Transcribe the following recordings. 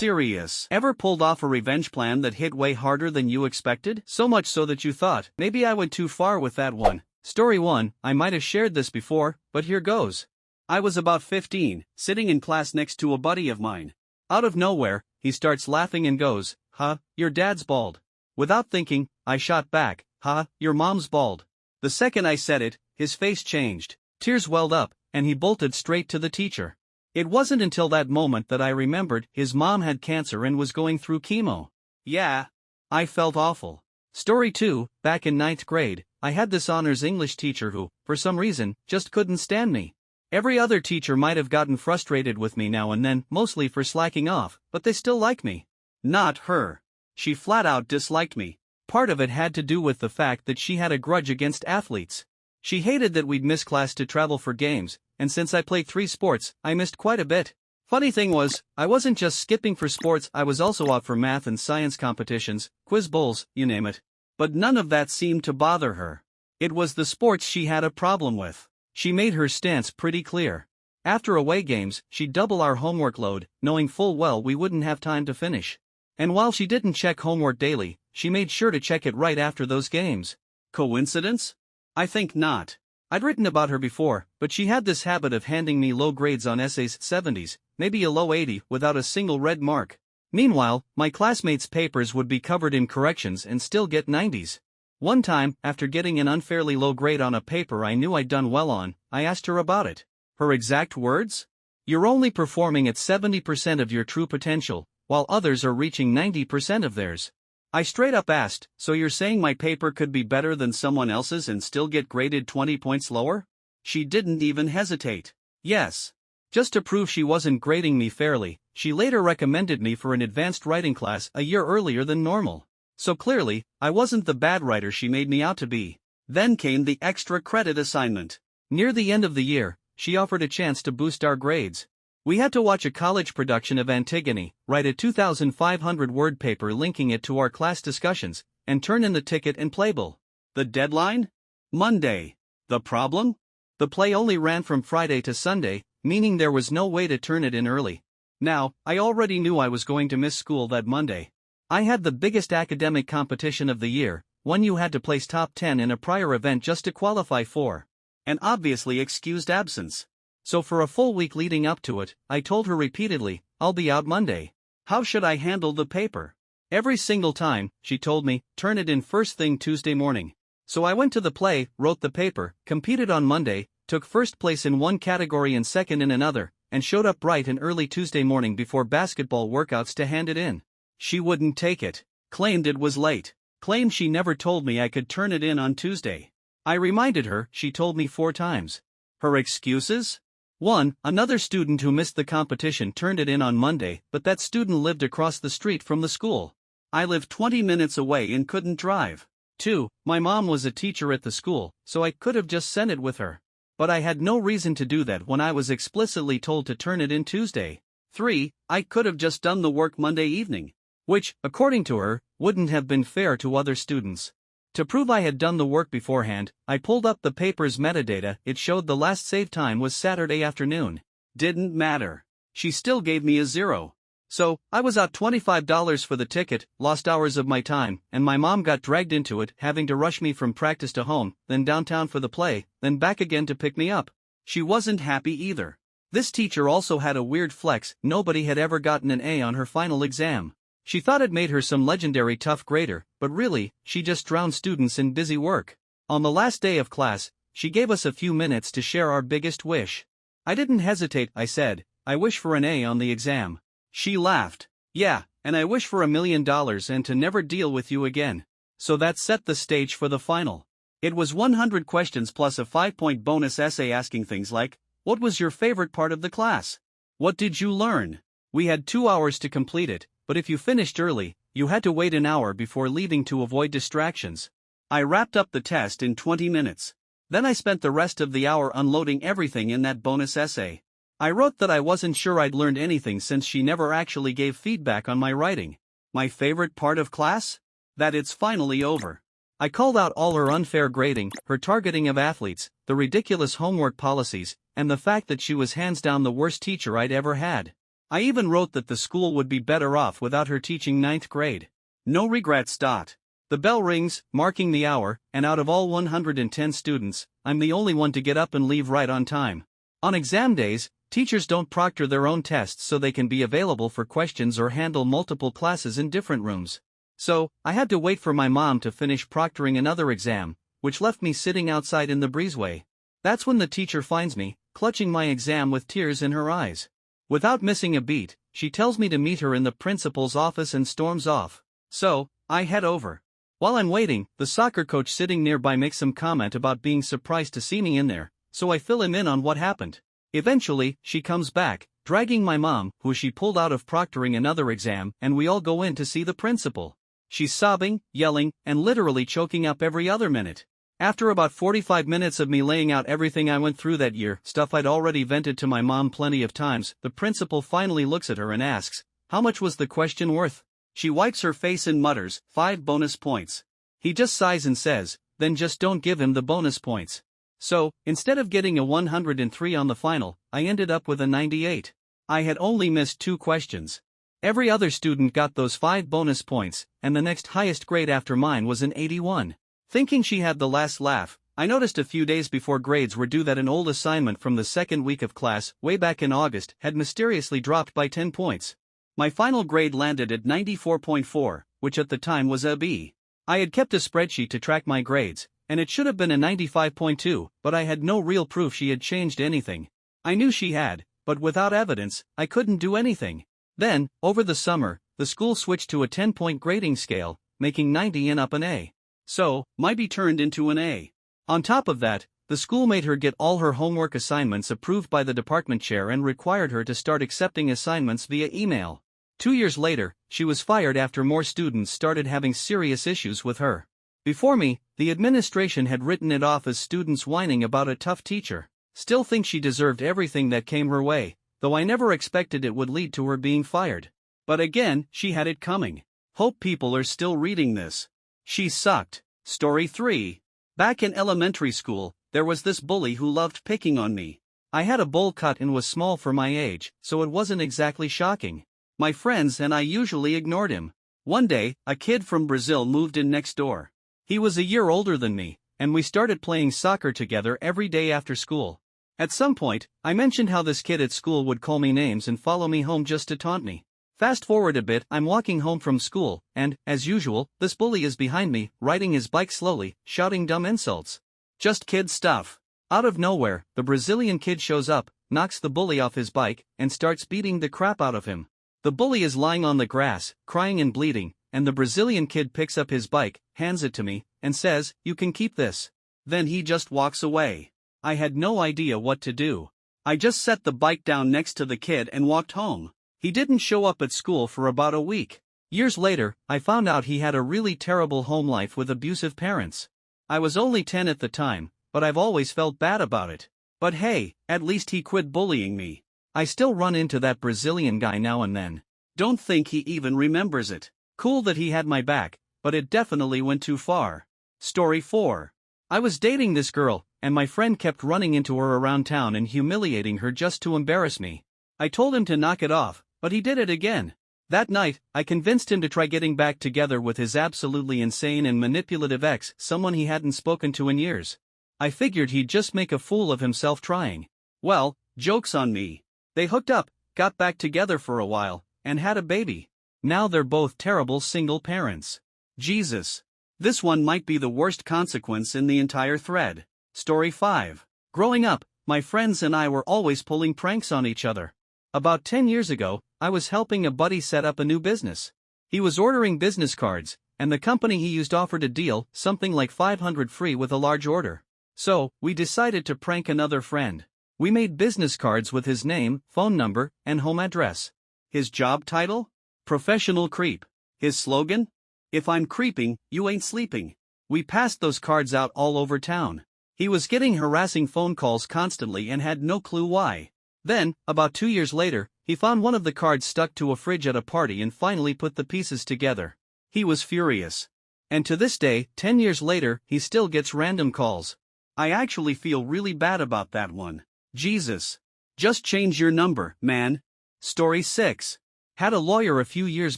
serious? Ever pulled off a revenge plan that hit way harder than you expected? So much so that you thought, maybe I went too far with that one. Story 1, I might have shared this before, but here goes. I was about 15, sitting in class next to a buddy of mine. Out of nowhere, he starts laughing and goes, "Huh, your dad's bald." Without thinking, I shot back, "Huh, your mom's bald." The second I said it, his face changed. Tears welled up, and he bolted straight to the teacher. It wasn't until that moment that I remembered his mom had cancer and was going through chemo. Yeah. I felt awful. Story 2, back in 9th grade, I had this honors English teacher who, for some reason, just couldn't stand me. Every other teacher might have gotten frustrated with me now and then, mostly for slacking off, but they still like me. Not her. She flat out disliked me. Part of it had to do with the fact that she had a grudge against athletes. She hated that we'd miss class to travel for games, and since I played 3 sports, I missed quite a bit. Funny thing was, I wasn't just skipping for sports, I was also out for math and science competitions, quiz bowls, you name it. But none of that seemed to bother her. It was the sports she had a problem with. She made her stance pretty clear. After away games, she'd double our homework load, knowing full well we wouldn't have time to finish. And while she didn't check homework daily, she made sure to check it right after those games. Coincidence? I think not. I'd written about her before, but she had this habit of handing me low grades on essays, 70s, maybe a low 80, without a single red mark. Meanwhile, my classmates' papers would be covered in corrections and still get 90s. One time, after getting an unfairly low grade on a paper I knew I'd done well on, I asked her about it. Her exact words? "You're only performing at 70% of your true potential, while others are reaching 90% of theirs." I straight up asked, "So you're saying my paper could be better than someone else's and still get graded 20 points lower?" She didn't even hesitate. Yes. Just to prove she wasn't grading me fairly, she later recommended me for an advanced writing class a year earlier than normal. So clearly, I wasn't the bad writer she made me out to be. Then came the extra credit assignment. Near the end of the year, she offered a chance to boost our grades. We had to watch a college production of Antigone, write a 2,500-word paper linking it to our class discussions, and turn in the ticket and playbill. The deadline? Monday. The problem? The play only ran from Friday to Sunday, meaning there was no way to turn it in early. Now, I already knew I was going to miss school that Monday. I had the biggest academic competition of the year, one you had to place top 10 in a prior event just to qualify for. An obviously excused absence. So for a full week leading up to it, I told her repeatedly, "I'll be out Monday." How should I handle the paper? Every single time, she told me, "Turn it in first thing Tuesday morning." So I went to the play, wrote the paper, competed on Monday, took first place in one category and second in another, and showed up bright and early Tuesday morning before basketball workouts to hand it in. She wouldn't take it. Claimed it was late. Claimed she never told me I could turn it in on Tuesday. I reminded her, she told me 4 times. Her excuses? 1. Another student who missed the competition turned it in on Monday, but that student lived across the street from the school. I lived 20 minutes away and couldn't drive. 2. My mom was a teacher at the school, so I could have just sent it with her. But I had no reason to do that when I was explicitly told to turn it in Tuesday. 3. I could have just done the work Monday evening. Which, according to her, wouldn't have been fair to other students. To prove I had done the work beforehand, I pulled up the paper's metadata. It showed the last save time was Saturday afternoon. Didn't matter. She still gave me a 0. So, I was out $25 for the ticket, lost hours of my time, and my mom got dragged into it, having to rush me from practice to home, then downtown for the play, then back again to pick me up. She wasn't happy either. This teacher also had a weird flex. Nobody had ever gotten an A on her final exam. She thought it made her some legendary tough grader, but really, she just drowned students in busy work. On the last day of class, she gave us a few minutes to share our biggest wish. I didn't hesitate, I said, "I wish for an A on the exam." She laughed. "Yeah, and I wish for $1 million and to never deal with you again." So that set the stage for the final. It was 100 questions plus a 5-point bonus essay asking things like, what was your favorite part of the class? What did you learn? We had 2 hours to complete it, but if you finished early, you had to wait an hour before leaving to avoid distractions. I wrapped up the test in 20 minutes. Then I spent the rest of the hour unloading everything in that bonus essay. I wrote that I wasn't sure I'd learned anything since she never actually gave feedback on my writing. My favorite part of class? That it's finally over. I called out all her unfair grading, her targeting of athletes, the ridiculous homework policies, and the fact that she was hands down the worst teacher I'd ever had. I even wrote that the school would be better off without her teaching ninth grade. No regrets. The bell rings, marking the hour, and out of all 110 students, I'm the only one to get up and leave right on time. On exam days, teachers don't proctor their own tests so they can be available for questions or handle multiple classes in different rooms. So, I had to wait for my mom to finish proctoring another exam, which left me sitting outside in the breezeway. That's when the teacher finds me, clutching my exam with tears in her eyes. Without missing a beat, she tells me to meet her in the principal's office and storms off. So, I head over. While I'm waiting, the soccer coach sitting nearby makes some comment about being surprised to see me in there, so I fill him in on what happened. Eventually, she comes back, dragging my mom, who she pulled out of proctoring another exam, and we all go in to see the principal. She's sobbing, yelling, and literally choking up every other minute. After about 45 minutes of me laying out everything I went through that year, stuff I'd already vented to my mom plenty of times, the principal finally looks at her and asks, "How much was the question worth?" She wipes her face and mutters, "5 bonus points." He just sighs and says, "Then just don't give him the bonus points." So, instead of getting a 103 on the final, I ended up with a 98. I had only missed 2 questions. Every other student got those 5 bonus points, and the next highest grade after mine was an 81. Thinking she had the last laugh, I noticed a few days before grades were due that an old assignment from the second week of class, way back in August, had mysteriously dropped by 10 points. My final grade landed at 94.4, which at the time was a B. I had kept a spreadsheet to track my grades, and it should have been a 95.2, but I had no real proof she had changed anything. I knew she had, but without evidence, I couldn't do anything. Then, over the summer, the school switched to a 10-point grading scale, making 90 an up an A. So, my B turned into an A. On top of that, the school made her get all her homework assignments approved by the department chair and required her to start accepting assignments via email. 2 years later, she was fired after more students started having serious issues with her. Before me, the administration had written it off as students whining about a tough teacher. Still think she deserved everything that came her way, though I never expected it would lead to her being fired. But again, she had it coming. Hope people are still reading this. She sucked. Story 3. Back in elementary school, there was this bully who loved picking on me. I had a bowl cut and was small for my age, so it wasn't exactly shocking. My friends and I usually ignored him. One day, a kid from Brazil moved in next door. He was a year older than me, and we started playing soccer together every day after school. At some point, I mentioned how this kid at school would call me names and follow me home just to taunt me. Fast forward a bit, I'm walking home from school, and, as usual, this bully is behind me, riding his bike slowly, shouting dumb insults. Just kid stuff. Out of nowhere, the Brazilian kid shows up, knocks the bully off his bike, and starts beating the crap out of him. The bully is lying on the grass, crying and bleeding, and the Brazilian kid picks up his bike, hands it to me, and says, "You can keep this." Then he just walks away. I had no idea what to do. I just set the bike down next to the kid and walked home. He didn't show up at school for about a week. Years later, I found out he had a really terrible home life with abusive parents. I was only 10 at the time, but I've always felt bad about it. But hey, at least he quit bullying me. I still run into that Brazilian guy now and then. Don't think he even remembers it. Cool that he had my back, but it definitely went too far. Story 4. I was dating this girl, and my friend kept running into her around town and humiliating her just to embarrass me. I told him to knock it off, but he did it again. That night, I convinced him to try getting back together with his absolutely insane and manipulative ex, someone he hadn't spoken to in years. I figured he'd just make a fool of himself trying. Well, joke's on me. They hooked up, got back together for a while, and had a baby. Now they're both terrible single parents. Jesus. This one might be the worst consequence in the entire thread. Story 5. Growing up, my friends and I were always pulling pranks on each other. About 10 years ago, I was helping a buddy set up a new business. He was ordering business cards, and the company he used offered a deal, something like 500 free with a large order. So, we decided to prank another friend. We made business cards with his name, phone number, and home address. His job title? Professional creep. His slogan? If I'm creeping, you ain't sleeping. We passed those cards out all over town. He was getting harassing phone calls constantly and had no clue why. Then, about 2 years later, he found one of the cards stuck to a fridge at a party and finally put the pieces together. He was furious. And to this day, 10 years later, he still gets random calls. I actually feel really bad about that one. Jesus. Just change your number, man. Story 6. Had a lawyer a few years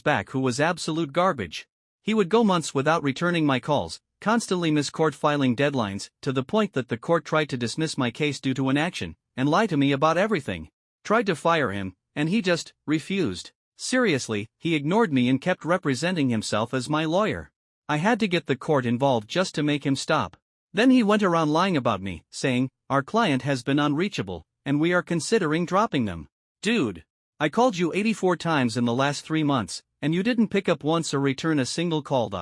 back who was absolute garbage. He would go months without returning my calls, constantly miss court filing deadlines, to the point that the court tried to dismiss my case due to inaction, and lie to me about everything. Tried to fire him, and he just refused. Seriously, he ignored me and kept representing himself as my lawyer. I had to get the court involved just to make him stop. Then he went around lying about me, saying, "Our client has been unreachable, and we are considering dropping them." Dude, I called you 84 times in the last 3 months, and you didn't pick up once or return a single call.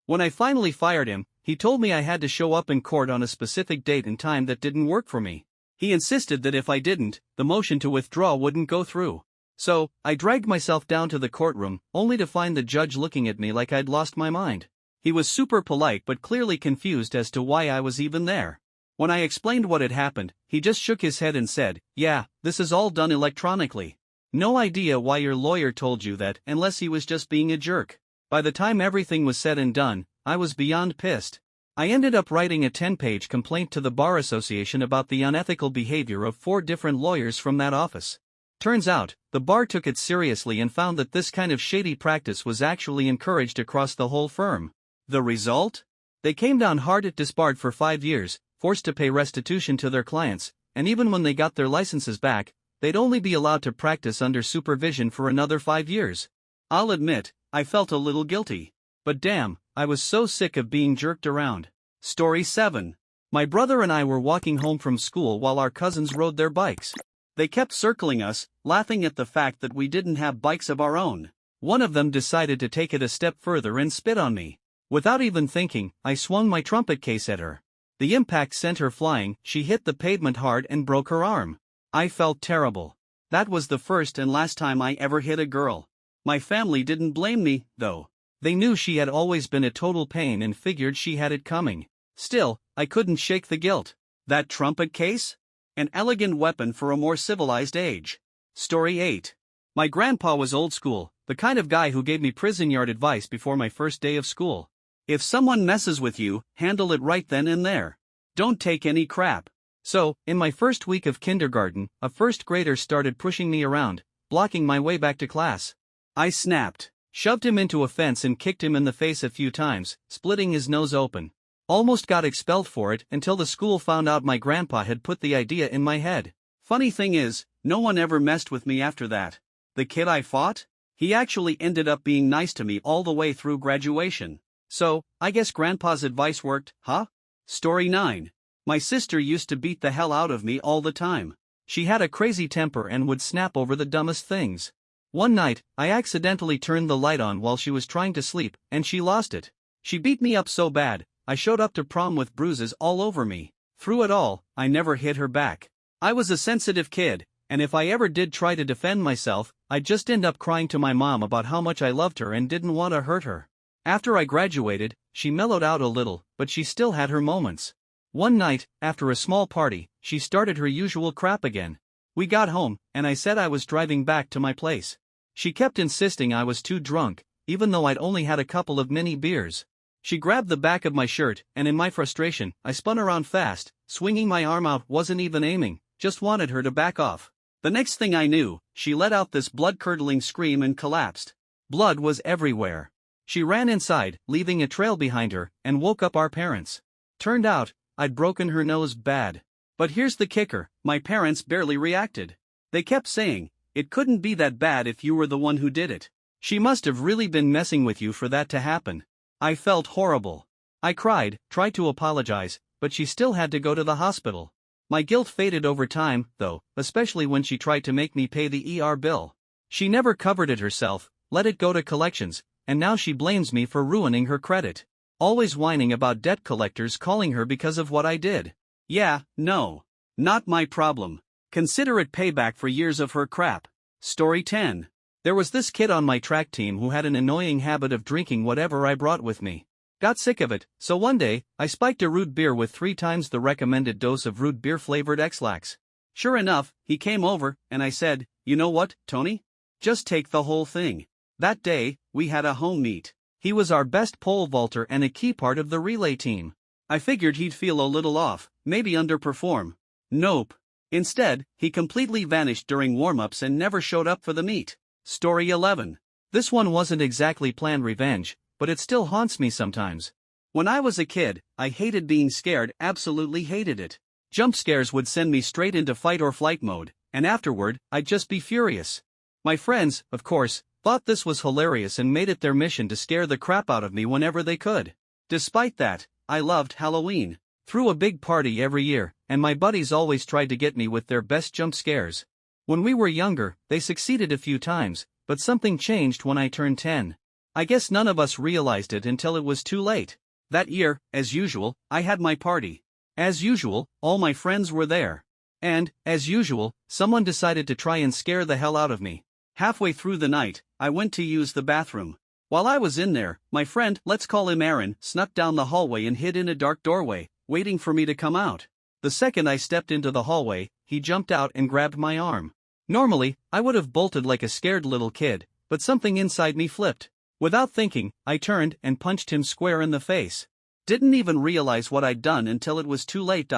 When I finally fired him, he told me I had to show up in court on a specific date and time that didn't work for me. He insisted that if I didn't, the motion to withdraw wouldn't go through. So, I dragged myself down to the courtroom, only to find the judge looking at me like I'd lost my mind. He was super polite but clearly confused as to why I was even there. When I explained what had happened, he just shook his head and said, "Yeah, this is all done electronically. No idea why your lawyer told you that, unless he was just being a jerk." By the time everything was said and done, I was beyond pissed. I ended up writing a 10-page complaint to the Bar Association about the unethical behavior of 4 different lawyers from that office. Turns out, the bar took it seriously and found that this kind of shady practice was actually encouraged across the whole firm. The result? They came down hard at disbarred for 5 years, forced to pay restitution to their clients, and even when they got their licenses back, they'd only be allowed to practice under supervision for another 5 years. I'll admit, I felt a little guilty. But damn, I was so sick of being jerked around. Story 7. My brother and I were walking home from school while our cousins rode their bikes. They kept circling us, laughing at the fact that we didn't have bikes of our own. One of them decided to take it a step further and spit on me. Without even thinking, I swung my trumpet case at her. The impact sent her flying, she hit the pavement hard and broke her arm. I felt terrible. That was the first and last time I ever hit a girl. My family didn't blame me, though. They knew she had always been a total pain and figured she had it coming. Still, I couldn't shake the guilt. That trumpet case? An elegant weapon for a more civilized age. Story 8. My grandpa was old school, the kind of guy who gave me prison yard advice before my first day of school. If someone messes with you, handle it right then and there. Don't take any crap. So, in my first week of kindergarten, a first grader started pushing me around, blocking my way back to class. I snapped, shoved him into a fence and kicked him in the face a few times, splitting his nose open. Almost got expelled for it until the school found out my grandpa had put the idea in my head. Funny thing is, no one ever messed with me after that. The kid I fought? He actually ended up being nice to me all the way through graduation. So, I guess grandpa's advice worked, huh? Story 9. My sister used to beat the hell out of me all the time. She had a crazy temper and would snap over the dumbest things. One night, I accidentally turned the light on while she was trying to sleep, and she lost it. She beat me up so bad, I showed up to prom with bruises all over me. Through it all, I never hit her back. I was a sensitive kid, and if I ever did try to defend myself, I'd just end up crying to my mom about how much I loved her and didn't want to hurt her. After I graduated, she mellowed out a little, but she still had her moments. One night, after a small party, she started her usual crap again. We got home, and I said I was driving back to my place. She kept insisting I was too drunk, even though I'd only had a couple of mini beers. She grabbed the back of my shirt, and in my frustration, I spun around fast, swinging my arm out, wasn't even aiming, just wanted her to back off. The next thing I knew, she let out this blood-curdling scream and collapsed. Blood was everywhere. She ran inside, leaving a trail behind her, and woke up our parents. Turned out, I'd broken her nose bad. But here's the kicker, my parents barely reacted. They kept saying, "It couldn't be that bad if you were the one who did it. She must have really been messing with you for that to happen." I felt horrible. I cried, tried to apologize, but she still had to go to the hospital. My guilt faded over time, though, especially when she tried to make me pay the ER bill. She never covered it herself, let it go to collections, and now she blames me for ruining her credit. Always whining about debt collectors calling her because of what I did. Yeah, no. Not my problem. Consider it payback for years of her crap. Story 10. There was this kid on my track team who had an annoying habit of drinking whatever I brought with me. Got sick of it, so one day, I spiked a root beer with 3 times the recommended dose of root beer flavored X-Lax. Sure enough, he came over, and I said, "You know what, Tony? Just take the whole thing." That day, we had a home meet. He was our best pole vaulter and a key part of the relay team. I figured he'd feel a little off, maybe underperform. Nope. Instead, he completely vanished during warm-ups and never showed up for the meet. Story 11. This one wasn't exactly planned revenge, but it still haunts me sometimes. When I was a kid, I hated being scared, absolutely hated it. Jump scares would send me straight into fight or flight mode, and afterward, I'd just be furious. My friends, of course, thought this was hilarious and made it their mission to scare the crap out of me whenever they could. Despite that, I loved Halloween. Threw a big party every year, and my buddies always tried to get me with their best jump scares. When we were younger, they succeeded a few times, but something changed when I turned 10. I guess none of us realized it until it was too late. That year, as usual, I had my party. As usual, all my friends were there. And, as usual, someone decided to try and scare the hell out of me. Halfway through the night, I went to use the bathroom. While I was in there, my friend, let's call him Aaron, snuck down the hallway and hid in a dark doorway, waiting for me to come out. The second I stepped into the hallway, he jumped out and grabbed my arm. Normally, I would have bolted like a scared little kid, but something inside me flipped. Without thinking, I turned and punched him square in the face. Didn't even realize what I'd done until it was too late.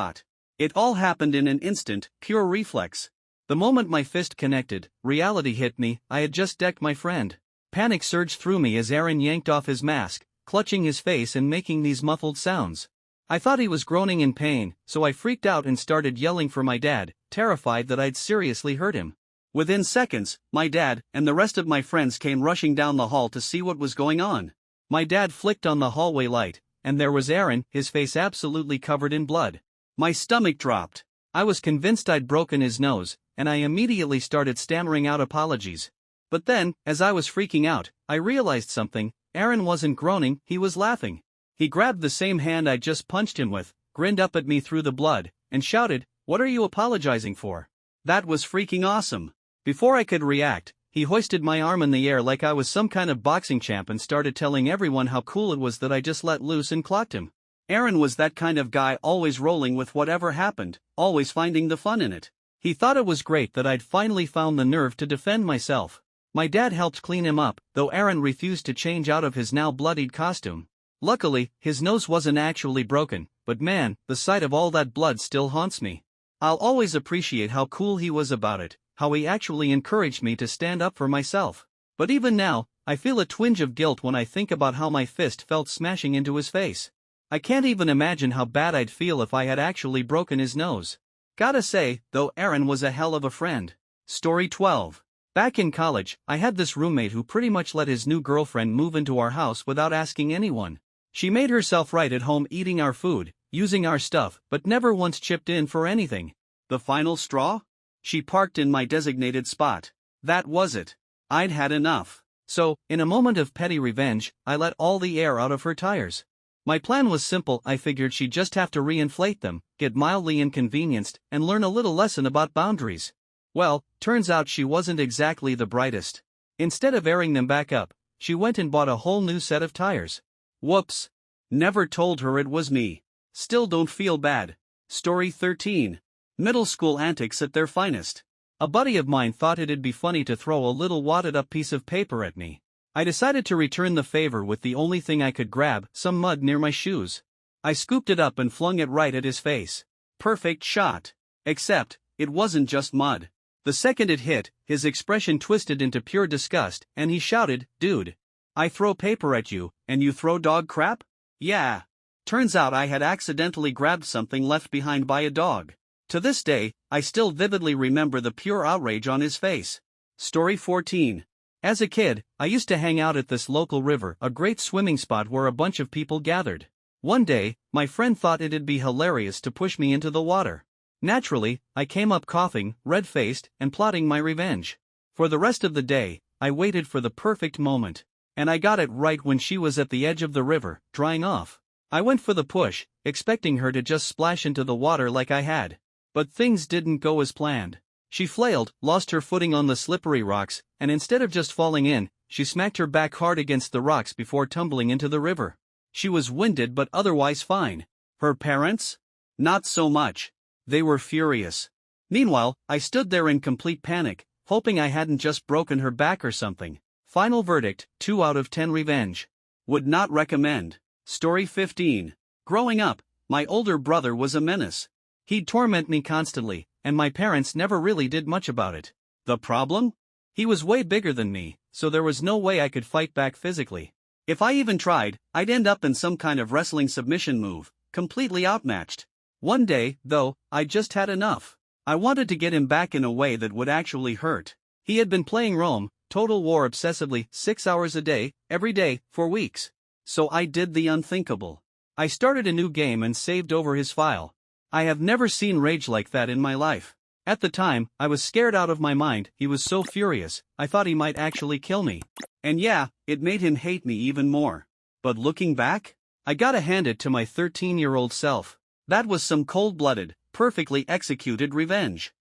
It all happened in an instant, pure reflex. The moment my fist connected, reality hit me. I had just decked my friend. Panic surged through me as Aaron yanked off his mask, clutching his face and making these muffled sounds. I thought he was groaning in pain, so I freaked out and started yelling for my dad, terrified that I'd seriously hurt him. Within seconds, my dad and the rest of my friends came rushing down the hall to see what was going on. My dad flicked on the hallway light, and there was Aaron, his face absolutely covered in blood. My stomach dropped. I was convinced I'd broken his nose, and I immediately started stammering out apologies. But then, as I was freaking out, I realized something. Aaron wasn't groaning, he was laughing. He grabbed the same hand I just punched him with, grinned up at me through the blood, and shouted, "What are you apologizing for?" That was freaking awesome. Before I could react, he hoisted my arm in the air like I was some kind of boxing champ and started telling everyone how cool it was that I just let loose and clocked him. Aaron was that kind of guy, always rolling with whatever happened, always finding the fun in it. He thought it was great that I'd finally found the nerve to defend myself. My dad helped clean him up, though Aaron refused to change out of his now bloodied costume. Luckily, his nose wasn't actually broken, but man, the sight of all that blood still haunts me. I'll always appreciate how cool he was about it, how he actually encouraged me to stand up for myself. But even now, I feel a twinge of guilt when I think about how my fist felt smashing into his face. I can't even imagine how bad I'd feel if I had actually broken his nose. Gotta say, though, Aaron was a hell of a friend. Story 12. Back in college, I had this roommate who pretty much let his new girlfriend move into our house without asking anyone. She made herself right at home, eating our food, using our stuff, but never once chipped in for anything. The final straw? She parked in my designated spot. That was it. I'd had enough. So, in a moment of petty revenge, I let all the air out of her tires. My plan was simple. I figured she'd just have to re-inflate them, get mildly inconvenienced, and learn a little lesson about boundaries. Well, turns out she wasn't exactly the brightest. Instead of airing them back up, she went and bought a whole new set of tires. Whoops. Never told her it was me. Still don't feel bad. Story 13. Middle school antics at their finest. A buddy of mine thought it'd be funny to throw a little wadded up piece of paper at me. I decided to return the favor with the only thing I could grab, some mud near my shoes. I scooped it up and flung it right at his face. Perfect shot. Except, it wasn't just mud. The second it hit, his expression twisted into pure disgust, and he shouted, "Dude, I throw paper at you, and you throw dog crap?" Yeah. Turns out I had accidentally grabbed something left behind by a dog. To this day, I still vividly remember the pure outrage on his face. Story 14. As a kid, I used to hang out at this local river, a great swimming spot where a bunch of people gathered. One day, my friend thought it'd be hilarious to push me into the water. Naturally, I came up coughing, red-faced, and plotting my revenge. For the rest of the day, I waited for the perfect moment. And I got it right when she was at the edge of the river, drying off. I went for the push, expecting her to just splash into the water like I had. But things didn't go as planned. She flailed, lost her footing on the slippery rocks, and instead of just falling in, she smacked her back hard against the rocks before tumbling into the river. She was winded but otherwise fine. Her parents? Not so much. They were furious. Meanwhile, I stood there in complete panic, hoping I hadn't just broken her back or something. Final verdict, 2 out of 10 revenge. Would not recommend. Story 15. Growing up, my older brother was a menace. He'd torment me constantly, and my parents never really did much about it. The problem? He was way bigger than me, so there was no way I could fight back physically. If I even tried, I'd end up in some kind of wrestling submission move, completely outmatched. One day, though, I just had enough. I wanted to get him back in a way that would actually hurt. He had been playing Rome, Total War obsessively, 6 hours a day, every day, for weeks. So I did the unthinkable. I started a new game and saved over his file. I have never seen rage like that in my life. At the time, I was scared out of my mind. He was so furious, I thought he might actually kill me. And yeah, it made him hate me even more. But looking back, I gotta hand it to my 13-year-old self. That was some cold-blooded, perfectly executed revenge.